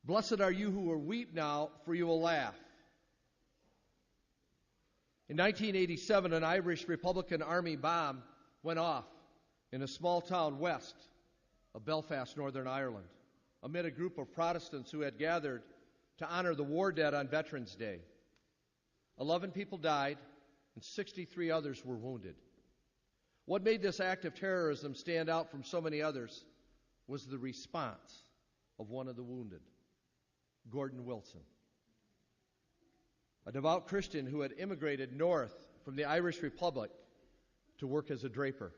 Blessed are you who will weep now, for you will laugh. In 1987, an Irish Republican Army bomb went off in a small town west of Belfast, Northern Ireland, amid a group of Protestants who had gathered to honor the war dead on Veterans Day. 11 people died and 63 others were wounded. What made this act of terrorism stand out from so many others was the response of one of the wounded, Gordon Wilson, a devout Christian who had immigrated north from the Irish Republic to work as a draper.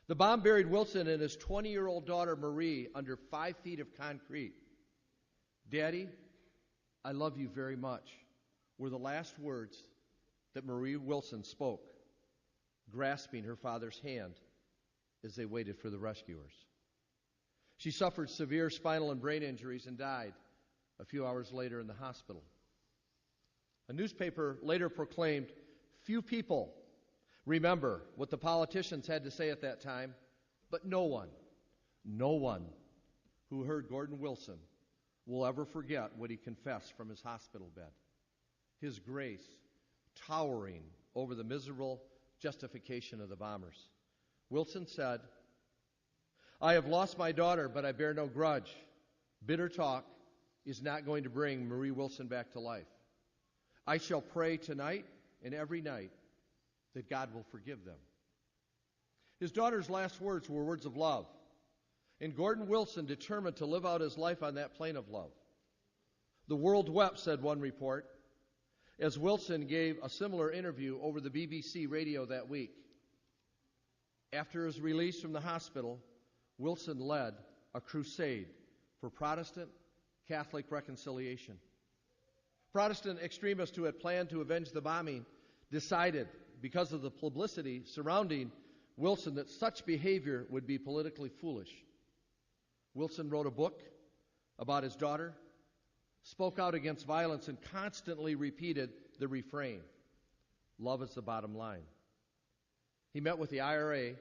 The bomb buried Wilson and his 20-year-old daughter Marie under 5 feet of concrete. "Daddy, I love you very much," were the last words that Marie Wilson spoke, grasping her father's hand as they waited for the rescuers. She suffered severe spinal and brain injuries and died a few hours later in the hospital. A newspaper later proclaimed, "Few people remember what the politicians had to say at that time, but no one who heard Gordon Wilson will ever forget what he confessed from his hospital bed. His grace towering over the miserable justification of the bombers." Wilson said, "I have lost my daughter, but I bear no grudge. Bitter talk is not going to bring Marie Wilson back to life. I shall pray tonight and every night that God will forgive them." His daughter's last words were words of love, and Gordon Wilson determined to live out his life on that plane of love. "The world wept," said one report, as Wilson gave a similar interview over the BBC radio that week. After his release from the hospital, Wilson led a crusade for Protestant-Catholic reconciliation. Protestant extremists who had planned to avenge the bombing decided, because of the publicity surrounding Wilson, that such behavior would be politically foolish. Wilson wrote a book about his daughter, spoke out against violence, and constantly repeated the refrain, "Love is the bottom line." He met with the IRA,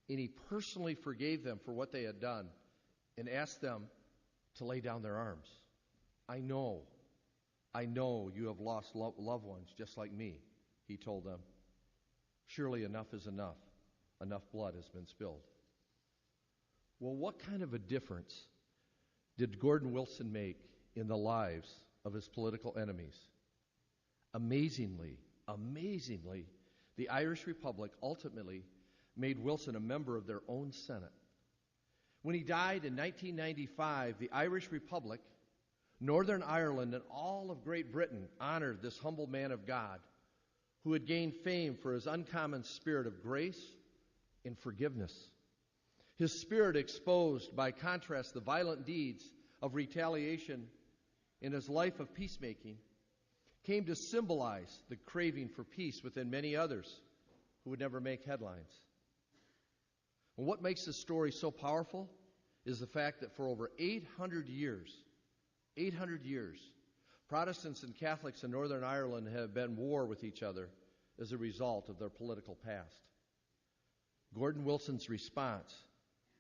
and he personally forgave them for what they had done and asked them to lay down their arms. I know you have lost loved ones just like me," he told them. "Surely enough is enough. Enough blood has been spilled." Well, what kind of a difference did Gordon Wilson make in the lives of his political enemies? Amazingly, the Irish Republic ultimately made Wilson a member of their own Senate. When he died in 1995, the Irish Republic, Northern Ireland, and all of Great Britain honored this humble man of God who had gained fame for his uncommon spirit of grace and forgiveness. His spirit exposed, by contrast, the violent deeds of retaliation in his life of peacemaking, came to symbolize the craving for peace within many others who would never make headlines. And what makes this story so powerful is the fact that for over 800 years, Protestants and Catholics in Northern Ireland have been at war with each other as a result of their political past. Gordon Wilson's response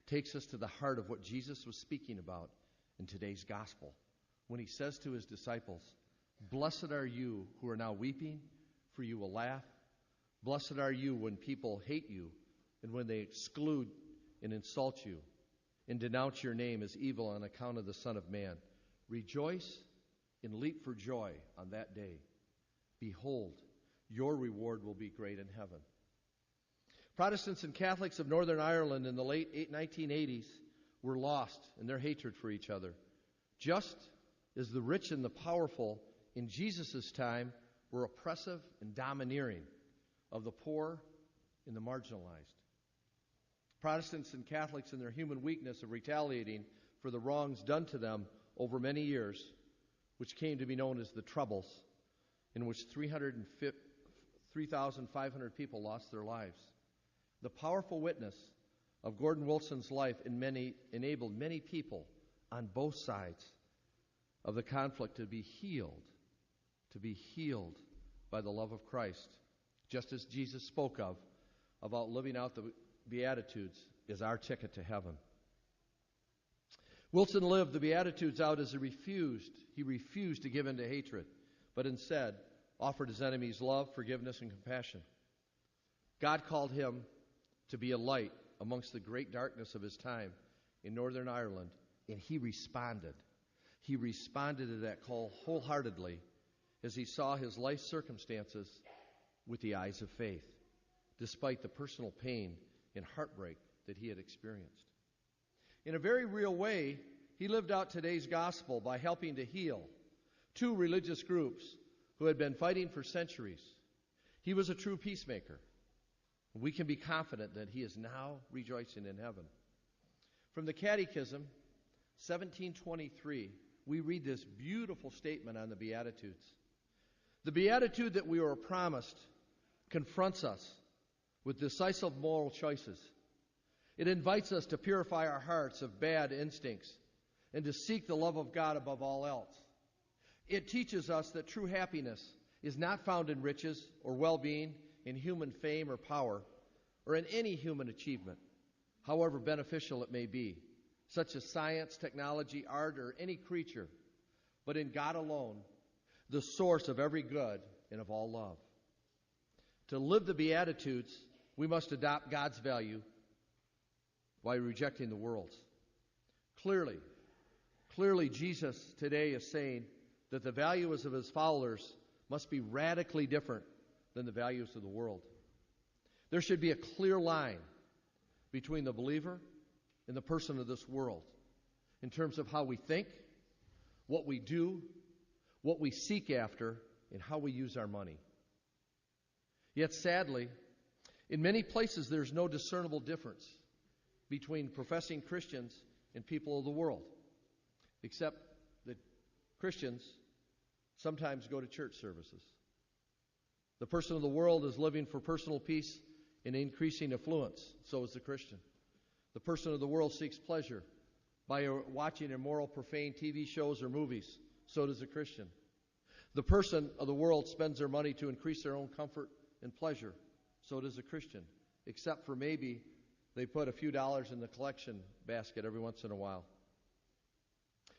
takes us to the heart of what Jesus was speaking about in today's gospel when he says to his disciples, "Blessed are you who are now weeping, for you will laugh. Blessed are you when people hate you and when they exclude and insult you and denounce your name as evil on account of the Son of Man. Rejoice and leap for joy on that day. Behold, your reward will be great in heaven." Protestants and Catholics of Northern Ireland in the late 1980s were lost in their hatred for each other, just as the rich and the powerful in Jesus' time were oppressive and domineering of the poor and the marginalized. Protestants and Catholics, in their human weakness of retaliating for the wrongs done to them over many years, which came to be known as the Troubles, in which 3,500 people lost their lives. The powerful witness of Gordon Wilson's life enabled many people on both sides of the conflict to be healed by the love of Christ, just as Jesus spoke of about living out the Beatitudes as our ticket to heaven. Wilson lived the Beatitudes out as he refused to give in to hatred, but instead offered his enemies love, forgiveness, and compassion. God called him to be a light amongst the great darkness of his time in Northern Ireland, and he responded. He responded to that call wholeheartedly as he saw his life circumstances with the eyes of faith, despite the personal pain and heartbreak that he had experienced. In a very real way, he lived out today's gospel by helping to heal two religious groups who had been fighting for centuries. He was a true peacemaker. We can be confident that he is now rejoicing in heaven. From the Catechism, 1723, we read this beautiful statement on the Beatitudes. The beatitude that we were promised confronts us with decisive moral choices. It invites us to purify our hearts of bad instincts and to seek the love of God above all else. It teaches us that true happiness is not found in riches or well-being, in human fame or power, or in any human achievement, however beneficial it may be, such as science, technology, art, or any creature, but in God alone, the source of every good and of all love. To live the Beatitudes, we must adopt God's value while rejecting the world's. Clearly, Jesus today is saying that the values of his followers must be radically different than the values of the world. There should be a clear line between the believer and the person of this world in terms of how we think, what we do, what we seek after, and how we use our money. Yet sadly, in many places there's no discernible difference between professing Christians and people of the world, except that Christians sometimes go to church services. The person of the world is living for personal peace and increasing affluence. So is the Christian. The person of the world seeks pleasure by watching immoral, profane TV shows or movies. So does the Christian. The person of the world spends their money to increase their own comfort and pleasure. So does the Christian, except for maybe they put a few dollars in the collection basket every once in a while.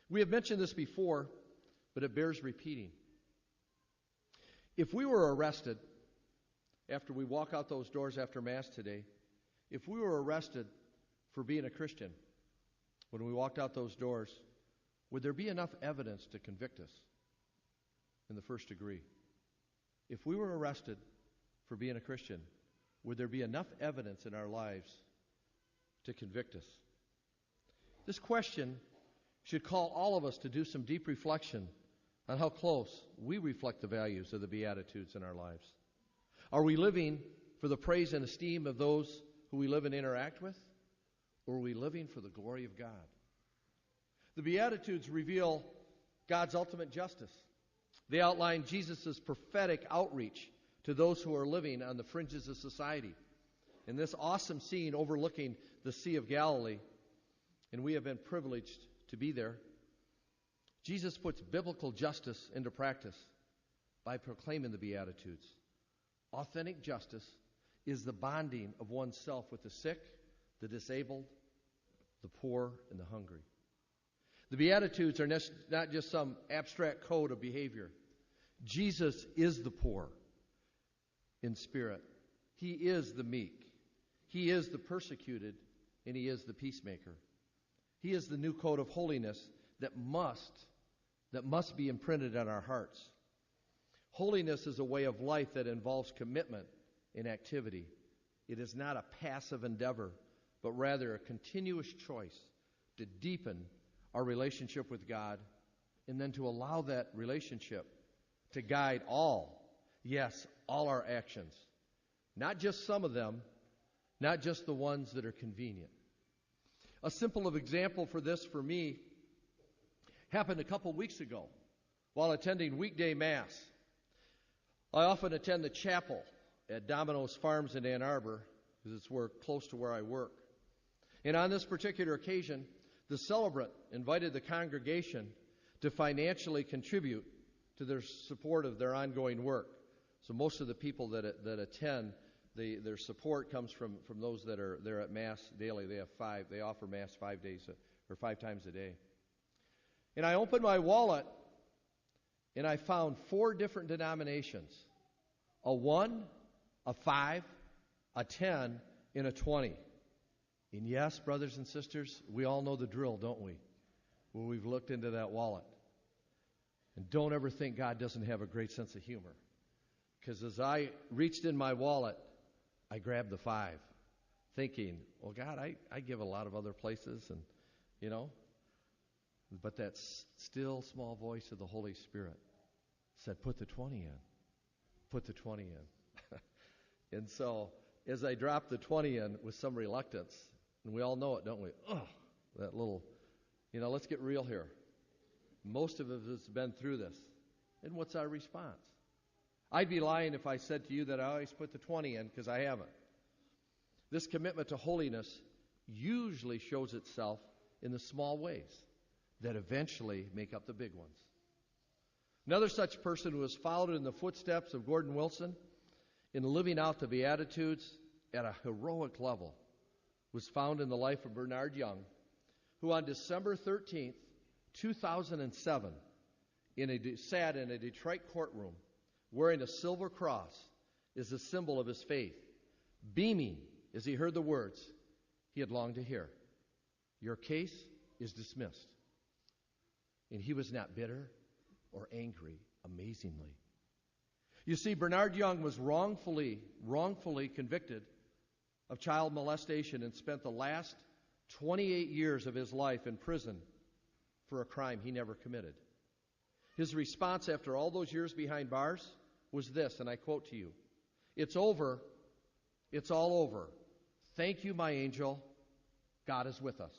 We have mentioned this before, but it bears repeating. If we were arrested after we walk out those doors after Mass today, if we were arrested for being a Christian when we walked out those doors, would there be enough evidence to convict us in the first degree? If we were arrested for being a Christian, would there be enough evidence in our lives to convict us? This question should call all of us to do some deep reflection on how close we reflect the values of the Beatitudes in our lives. Are we living for the praise and esteem of those who we live and interact with? Or are we living for the glory of God? The Beatitudes reveal God's ultimate justice. They outline Jesus' prophetic outreach to those who are living on the fringes of society. In this awesome scene overlooking the Sea of Galilee, and we have been privileged to be there, Jesus puts biblical justice into practice by proclaiming the Beatitudes. Authentic justice is the bonding of oneself with the sick, the disabled, the poor, and the hungry. The Beatitudes are not just some abstract code of behavior. Jesus is the poor in spirit. He is the meek. He is the persecuted, and he is the peacemaker. He is the new code of holiness that must be imprinted on our hearts. Holiness is a way of life that involves commitment and activity. It is not a passive endeavor, but rather a continuous choice to deepen our relationship with God and then to allow that relationship to guide all our actions. Not just some of them, not just the ones that are convenient. A simple example for this for me happened a couple weeks ago while attending weekday Mass. I often attend the chapel at Domino's Farms in Ann Arbor because it's close to where I work. And on this particular occasion, the celebrant invited the congregation to financially contribute to their support of their ongoing work. So most of the people that attend, their support comes from those that are there at Mass daily. They offer Mass 5 days or 5 times a day. And I opened my wallet, and I found 4 different denominations: a 1, a 5, a 10, and a 20. And yes, brothers and sisters, we all know the drill, don't we? When we've looked into that wallet. And don't ever think God doesn't have a great sense of humor. Because as I reached in my wallet, I grabbed the 5, thinking, well, God, I give a lot of other places, and, you know. But that still small voice of the Holy Spirit said, put the 20 in. Put the 20 in. And so, as I dropped the 20 in with some reluctance, and we all know it, don't we? Oh, that little, let's get real here. Most of us have been through this. And what's our response? I'd be lying if I said to you that I always put the 20 in, because I haven't. This commitment to holiness usually shows itself in the small ways that eventually make up the big ones. Another such person who has followed in the footsteps of Gordon Wilson in living out the Beatitudes at a heroic level was found in the life of Bernard Young, who on December 13th, 2007, sat in a Detroit courtroom wearing a silver cross as a symbol of his faith, beaming as he heard the words he had longed to hear. Your case is dismissed. And he was not bitter or angry, amazingly. You see, Bernard Young was wrongfully convicted of child molestation and spent the last 28 years of his life in prison for a crime he never committed. His response after all those years behind bars was this, and I quote to you, "It's over. It's all over. Thank you, my angel. God is with us."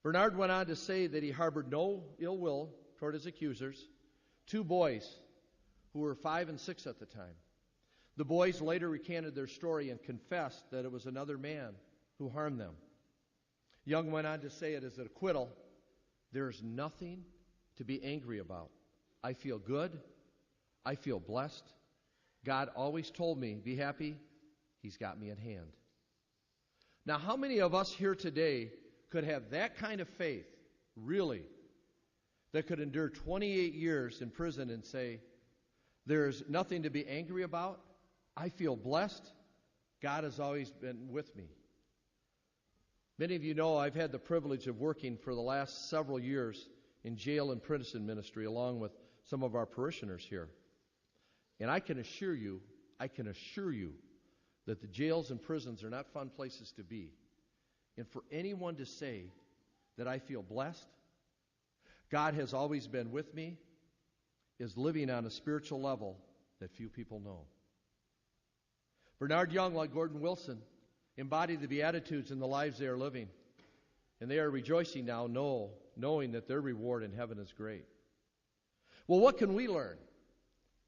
Bernard went on to say that he harbored no ill will toward his accusers, 2 boys who were 5 and 6 at the time. The boys later recanted their story and confessed that it was another man who harmed them. Young went on to say it as an acquittal. There is nothing to be angry about. I feel good. I feel blessed. God always told me, be happy. He's got me in hand. Now, how many of us here today could have that kind of faith, really, that could endure 28 years in prison and say, there's nothing to be angry about? I feel blessed. God has always been with me. Many of you know I've had the privilege of working for the last several years in jail and prison ministry along with some of our parishioners here. And I can assure you that the jails and prisons are not fun places to be. And for anyone to say that I feel blessed, God has always been with me, is living on a spiritual level that few people know. Bernard Young, like Gordon Wilson, embodied the Beatitudes in the lives they are living. And they are rejoicing now, knowing that their reward in heaven is great. Well, what can we learn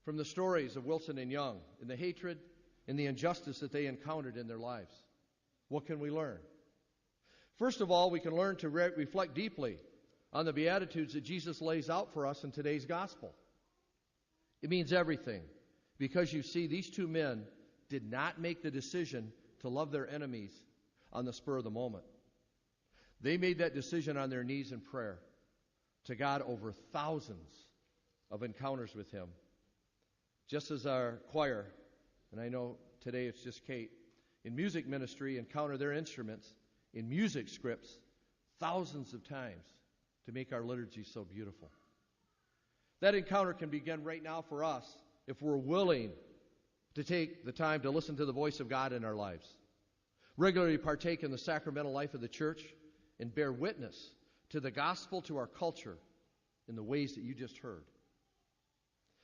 from the stories of Wilson and Young and the hatred and the injustice that they encountered in their lives? What can we learn? First of all, we can learn to reflect deeply on the Beatitudes that Jesus lays out for us in today's gospel. It means everything, because you see, these 2 men did not make the decision to love their enemies on the spur of the moment. They made that decision on their knees in prayer to God over thousands of encounters with Him. Just as our choir, and I know today it's just Kate, in music ministry encounter their instruments in music scripts thousands of times to make our liturgy so beautiful. That encounter can begin right now for us if we're willing to take the time to listen to the voice of God in our lives, regularly partake in the sacramental life of the church, and bear witness to the gospel to our culture in the ways that you just heard.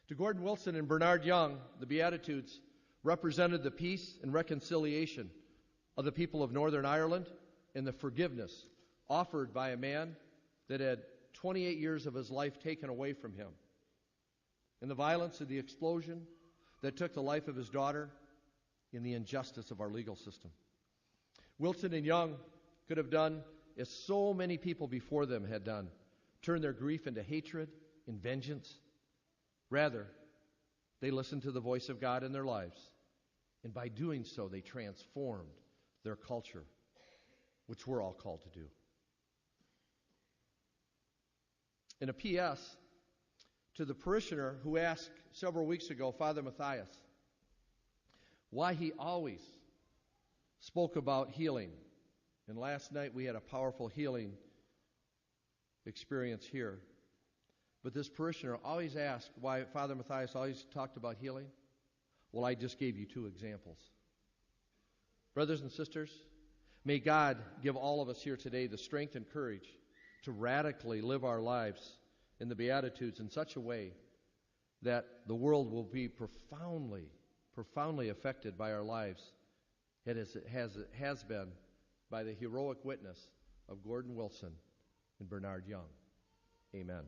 To Gordon Wilson and Bernard Young, the Beatitudes represented the peace and reconciliation of the people of Northern Ireland and the forgiveness offered by a man that had 28 years of his life taken away from him, and the violence of the explosion that took the life of his daughter, in the injustice of our legal system. Wilson and Young could have done as so many people before them had done, turn their grief into hatred and vengeance. Rather, they listened to the voice of God in their lives, and by doing so, they transformed their culture, which we're all called to do. In a P.S. to the parishioner who asked several weeks ago, Father Matthias, why he always spoke about healing. And last night we had a powerful healing experience here. But this parishioner always asked why Father Matthias always talked about healing. Well, I just gave you 2 examples. Brothers and sisters, may God give all of us here today the strength and courage to radically live our lives in the Beatitudes in such a way that the world will be profoundly affected by our lives, as it has been by the heroic witness of Gordon Wilson and Bernard Young. Amen.